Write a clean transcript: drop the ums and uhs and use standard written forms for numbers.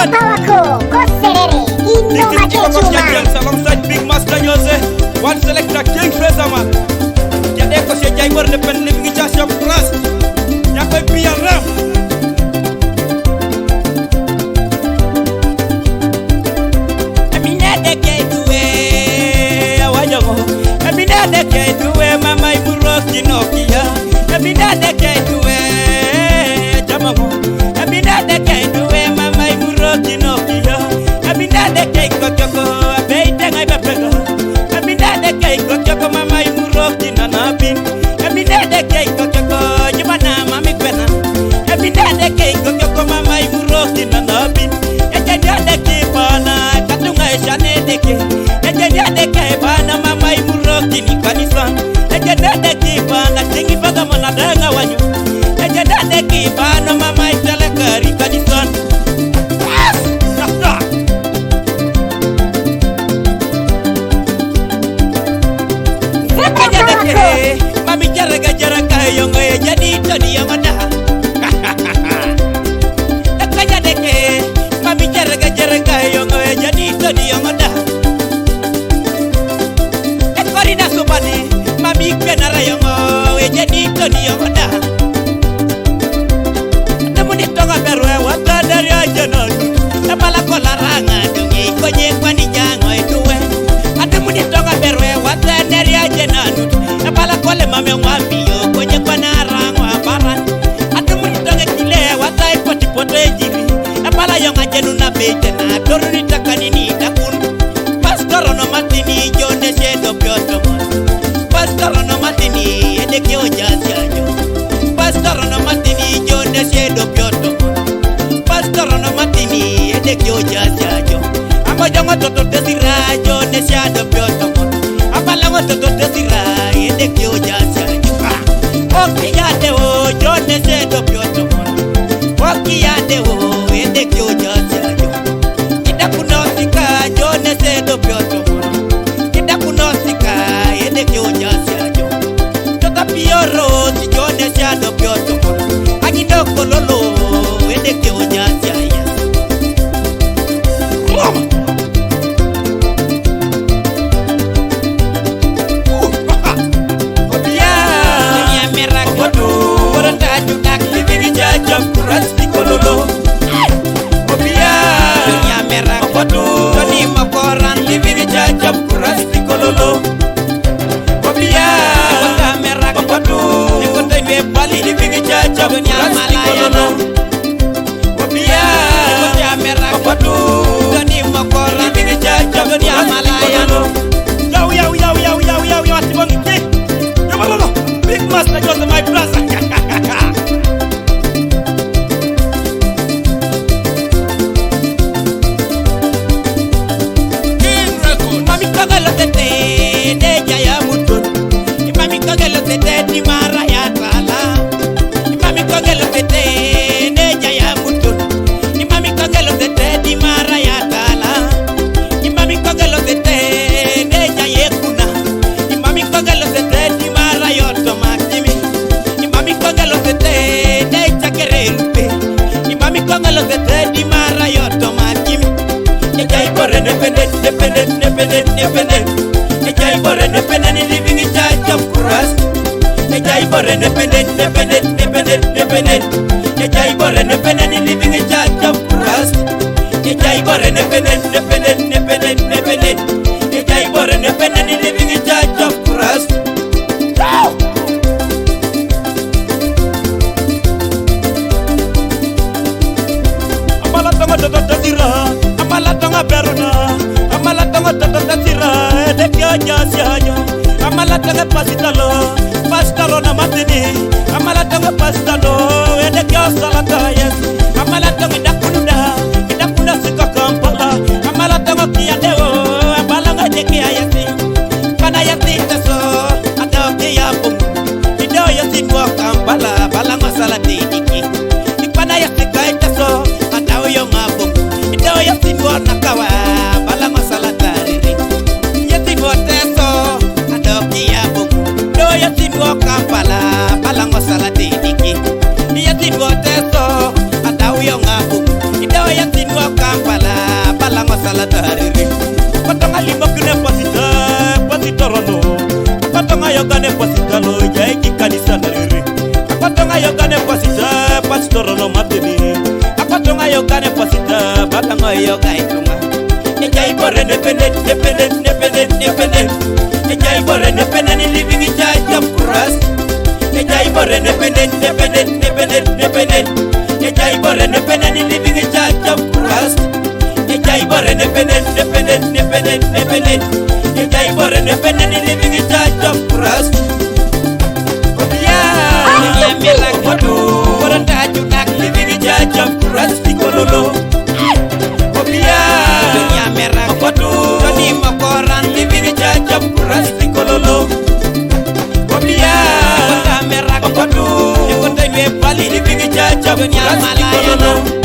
one. This is King of Champions alongside Big Master Jose. One selector King Trezaman. Jadi aku si Jaimur depan living Chasham Trust. Yang kau biar ram. Amina deke tuwe awajongo. Amina deke tuwe mama ibu Rocky Nokia. Amina deke tuwe jamango. Amina deke tuwe mama ibu Rocky Nokia. Amina deke koko abeite ngai bepega. Amina deke koko mama ibu Rocky nanabin. Amina deke koko jibana mami pena. Amina deke koko mama ibu Rocky nanabin. Eja deke bana katunga shane deke. Eja deke bana mama ibu Rocky ni kanisa. Eja deke bana tingi baga manadanga wanyo. Eja deke bana mama itala kari kanisa. Mami jaraga yongo ya jadi tadi yang ada. Ekanya deke, mami jaraga yongo ya jadi tadi yang ada. Ekorina subani, mami kenara yongo ya jadi tadi yang ada. Temu di tonga berwe waka dari aja nonu. Napala kola ranga dungi konye kwani jango ituwe. Temu di tonga berwe waka dari aja nonu. Napala kole mame wambio kwenye kwa narangwa baran. Atumu nitonge kile watai poti pote jiri. Napala yonga jenu na bete na toru nitaka nini dakun. Pastoro no matini jone shedo pyoto mon. Pastoro no matini edeke ojasi ajo. Pastoro no matini jone shedo pyoto mon. Pastoro no matini edeke ojasi ajo. Amo jongo toto desira jone shedo pyoto mon. Apala ngo toto desira edeke ojasi ajo. Okiyade wo jone shedo pyoto mon. Okiyade wo edeke ojasi ajo. Ida kunosika jone shedo pyoto mon. Ida kunosika edeke ojasi ajo. Tota pioro si jone shedo pyoto mon. Agido kololo edeke ojasi ajo. Big Master Jose, my brother. Mami kagalo tete neja ya mutun. Mami kagalo tete di mara ya tala. Mami kagalo tete neja ya mutun. Mami kagalo tete di mara ya tala. Mami kagalo tete neja yekuna. Mami kagalo tete di mara yoto makimi. Mami kagalo tete neja kererupe. Mami kagalo tete di mara yoto makimi. Ejai bore independent. Ejai bore independent living in charge of Christ. Ejai bore independent. Ejai bore independent living in charge of Christ. Ejai bore independent. Ejai bore independent living in charge of Christ. Amala tonga tatira, amala tonga beruna. Amala tonga tatira, edeke ojasi ajo. Amala tonga pasitalo, pastaro na matini. Amala tonga pastalo, edeke osalata yes. Amala tonga idakunda sika Kampala. Amala tonga kiadeo, amala nga deke ayasi. Kana yasi taso, adoke ya bungu. Ido yasi kwa Kampala, bala masala diki. Ikana yasi kai taso, adao yo ngabungu. Ido yasi kwa nakawa, bala masala tariri. Yasi kwa teso, adoke ya bungu. Ido yasi kwa Kampala, bala masala diki. Yasi kwa teso. no mabini apatonga yoga ne posita batango yoga itunga enjai bore independent enjai bore independent living in charge of Christ enjai bore independent enjai bore independent living in charge of Christ enjai bore independent enjai bore independent living in charge of Christ Melak modu, orang tajuk nak living in charge of Christ Kololo. Obia, dunia merah modu, Tony Makoran living in charge of Christ Kololo. Obia, kota merah modu, kota Due Bali living in charge of Christ Kololo.